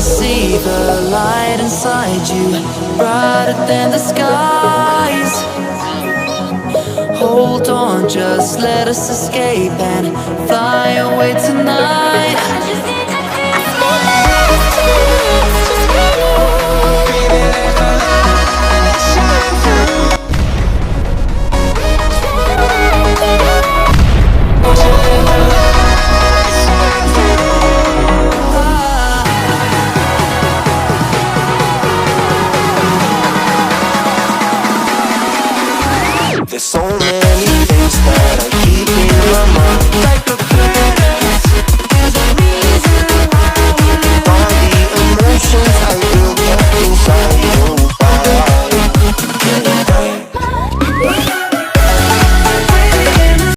see the light inside you, brighter than the skies. Hold on, just let us escape and fly away tonight.